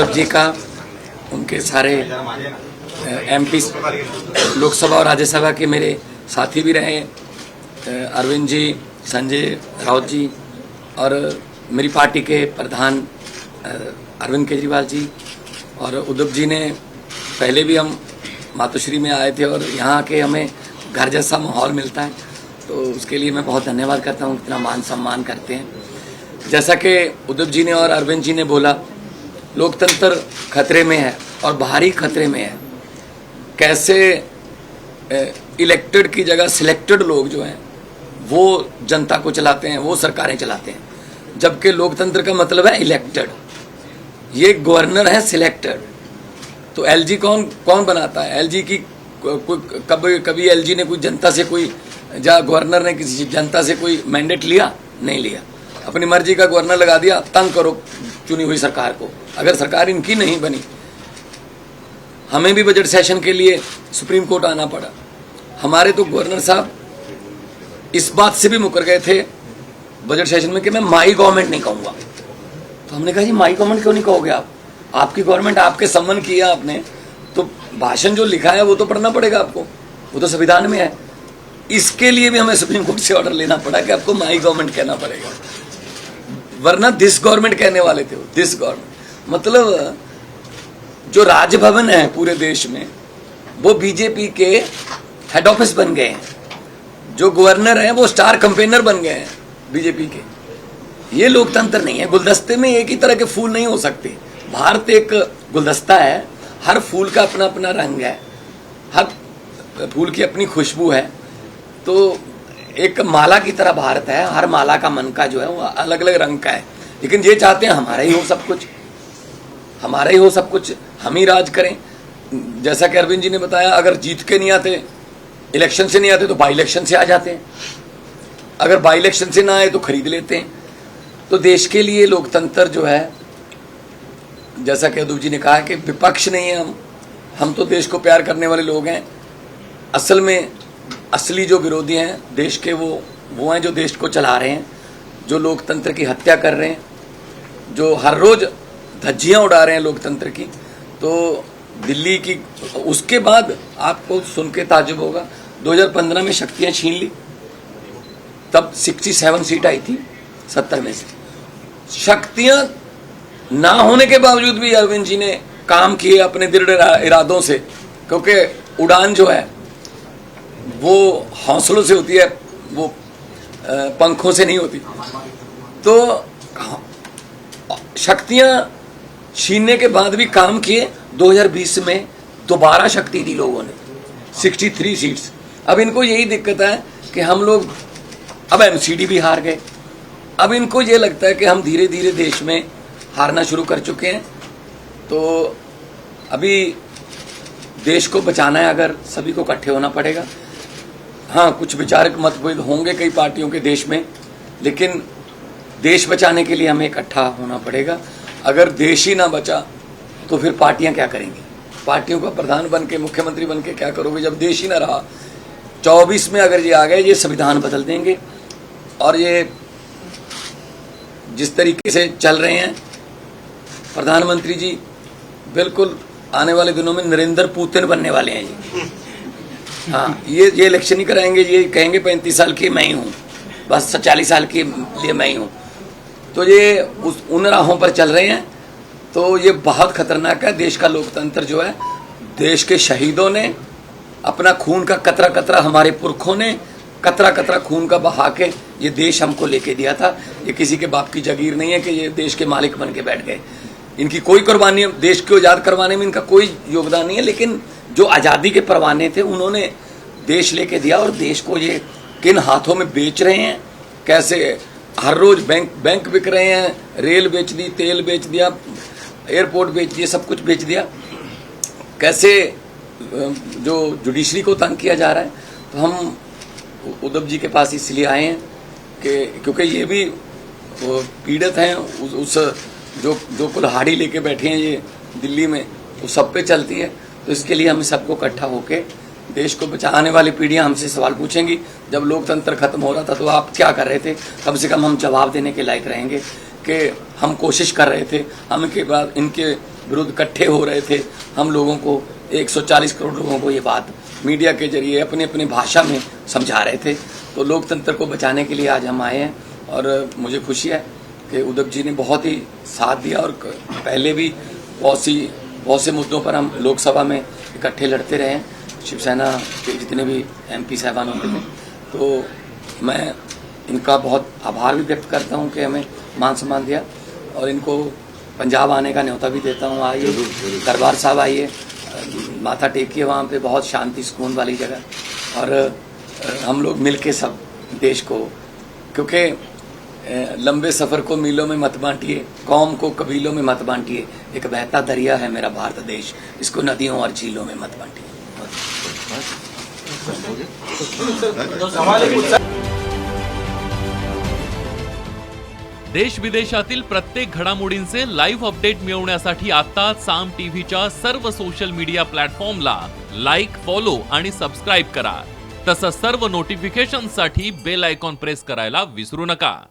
प्रताप जी का, उनके सारे एमपी लोकसभा और राज्यसभा के मेरे साथी भी रहे, अरविंद जी, संजय राउत जी और मेरी पार्टी के प्रधान अरविंद केजरीवाल जी और उद्धव जी ने पहले भी हम मातोश्री में आए थे और यहाँ के हमें घर जैसा माहौल मिलता है, तो उसके लिए मैं बहुत धन्यवाद करता हूँ, इतना मान सम्मान करते हैं। जैसा कि उद्धव जी ने और अरविंद जी ने बोला, लोकतंत्र खतरे में है और बाहरी खतरे में है। कैसे इलेक्टेड की जगह सिलेक्टेड लोग जो हैं वो जनता को चलाते हैं, वो सरकारें चलाते हैं, जबकि लोकतंत्र का मतलब है इलेक्टेड। ये गवर्नर है सिलेक्टेड। तो एलजी कौन बनाता है? एलजी की कभी एलजी ने कोई जनता से कोई गवर्नर ने किसी जनता से कोई मैंडेट लिया? नहीं लिया। अपनी मर्जी का गवर्नर लगा दिया, तंग करो चुनी हुई सरकार को। अगर सरकार इनकी नहीं बनी, हमें भी बजट सेशन के लिए सुप्रीम कोर्ट आना पड़ा। हमारे तो गवर्नर साहब इस बात से भी मुकर गए थे बजट सेशन में कि मैं माई गवर्नमेंट नहीं कहूँगा। तो हमने कहा जी माई गवर्नमेंट क्यों नहीं कहोगे आप? आपकी गवर्नमेंट, आपके सम्मन किया आपने, तो भाषण जो लिखा है वो तो पढ़ना पड़ेगा आपको, वो तो संविधान में है। इसके लिए भी हमें सुप्रीम कोर्ट से ऑर्डर लेना पड़ा कि आपको माई गवर्नमेंट कहना पड़ेगा, वरना दिस गवर्नमेंट कहने वाले थे वो। दिस गवर्नमेंट मतलब जो राजभवन है पूरे देश में वो बीजेपी के हेड ऑफिस बन गए हैं, जो गवर्नर हैं वो स्टार कैंपेनर बन गए हैं बीजेपी के। ये लोकतंत्र नहीं है। गुलदस्ते में एक ही तरह के फूल नहीं हो सकते। भारत एक गुलदस्ता है, हर फूल का अपना अपना रंग है, हर फूल की अपनी खुशबू है। तो एक माला की तरह भारत है, हर माला का मन का जो है वो अलग अलग रंग का है। लेकिन ये चाहते हैं हमारा ही हो सब कुछ, हमारा ही हो सब कुछ, हम ही राज करें। जैसा कि अरविंद जी ने बताया, अगर जीत के नहीं आते, इलेक्शन से नहीं आते, तो बाई इलेक्शन से आ जाते हैं। अगर बाई इलेक्शन से ना आए तो खरीद लेते हैं। तो देश के लिए लोकतंत्र जो है, जैसा कि उद्धव जी ने कहा कि विपक्ष नहीं है हम तो देश को प्यार करने वाले लोग हैं। असल में असली जो विरोधी हैं देश के वो हैं जो देश को चला रहे हैं, जो लोकतंत्र की हत्या कर रहे हैं, जो हर रोज धज्जियां उड़ा रहे हैं लोकतंत्र की। तो दिल्ली की, उसके बाद आपको सुन के ताज्जुब होगा, 2015 में शक्तियां छीन ली, तब 67 सीट आई थी 70 में से। शक्तियां ना होने के बावजूद भी अरविंद जी ने काम किए अपने दृढ़ इरादों से, क्योंकि उड़ान जो है वो हौसलों से होती है, वो पंखों से नहीं होती। तो शक्तियां छीनने के बाद भी काम किए। 2020 में दोबारा शक्ति दी लोगों ने, 63 सीट्स। अब इनको यही दिक्कत है कि हम लोग अब एमसीडी भी हार गए। अब इनको ये लगता है कि हम धीरे धीरे देश में हारना शुरू कर चुके हैं। तो अभी देश को बचाना है, अगर सभी को इकट्ठे होना पड़ेगा। हाँ, कुछ विचारक मतभेद होंगे कई पार्टियों के देश में, लेकिन देश बचाने के लिए हमें इकट्ठा होना पड़ेगा। अगर देश ही ना बचा तो फिर पार्टियां क्या करेंगी? पार्टियों का प्रधान बन के, मुख्यमंत्री बन के क्या करोगे जब देश ही ना रहा? 24 में अगर ये आ गए, ये संविधान बदल देंगे। और ये जिस तरीके से चल रहे हैं प्रधानमंत्री जी, बिल्कुल आने वाले दिनों में नरेंद्र पुतिन बनने वाले हैं जी। हाँ, ये इलेक्शन ही कराएंगे, ये कहेंगे 35 साल की मैं ही हूँ, बस 40 साल के लिए मैं ही हूँ। तो ये उन राहों पर चल रहे हैं। तो ये बहुत खतरनाक है। देश का लोकतंत्र जो है, देश के शहीदों ने अपना खून का कतरा कतरा, हमारे पुरखों ने कतरा कतरा खून का बहा के ये देश हमको लेके दिया था। ये किसी के बाप की जागीर नहीं है कि ये देश के मालिक बन के बैठ गए। इनकी कोई कुर्बानी, देश को आज़ाद करवाने में इनका कोई योगदान नहीं है, लेकिन जो आज़ादी के परवाने थे उन्होंने देश लेके दिया। और देश को ये किन हाथों में बेच रहे हैं, कैसे हर रोज बैंक बिक रहे हैं, रेल बेच दी, तेल बेच दिया, एयरपोर्ट बेच दिया, सब कुछ बेच दिया। कैसे जो जुडिशरी को तंग किया जा रहा है। तो हम उद्धव जी के पास इसलिए आए हैं कि क्योंकि ये भी पीड़ित हैं उस जो कुल्हाड़ी लेके बैठे हैं ये दिल्ली में, वो सब पे चलती है। तो इसके लिए हम सबको इकट्ठा होके देश को बचाने वाली पीढ़ियां हमसे सवाल पूछेंगी, जब लोकतंत्र खत्म हो रहा था तो आप क्या कर रहे थे? कम से कम हम जवाब देने के लायक रहेंगे कि हम कोशिश कर रहे थे। हम के बाद इनके विरुद्ध इकट्ठे हो रहे थे, हम लोगों को 140 करोड़ लोगों को ये बात मीडिया के जरिए अपनी अपनी भाषा में समझा रहे थे। तो लोकतंत्र को बचाने के लिए आज हम आए हैं और मुझे खुशी है कि उद्धव जी ने बहुत ही साथ दिया और पहले भी बहुत से मुद्दों पर हम लोकसभा में इकट्ठे लड़ते रहे हैं, शिवसेना के जितने भी MP साहबान होते थे। तो मैं इनका बहुत आभार भी व्यक्त करता हूं कि हमें मान सम्मान दिया और इनको पंजाब आने का न्योता भी देता हूं। आइए दरबार साहब, आइए माथा टेकिए, वहाँ पे बहुत शांति सुकून वाली जगह, और हम लोग मिलके सब देश को, क्योंकि लंबे सफ़र को मीलों में मत बांटिए, कौम को कबीलों में मत बांटिए, एक बहता दरिया है मेरा भारत देश, इसको नदियों और झीलों में मत बांटिए। देश विदेशातील प्रत्येक घडामोडींचे लाईव्ह अपडेट मिळवण्यासाठी आता साम टीव्हीच्या सर्व सोशल मीडिया प्लॅटफॉर्मला लाईक, फॉलो आणि सबस्क्राईब करा। तसंच सर्व नोटिफिकेशनसाठी बेल आयकॉन प्रेस करायला विसरू नका।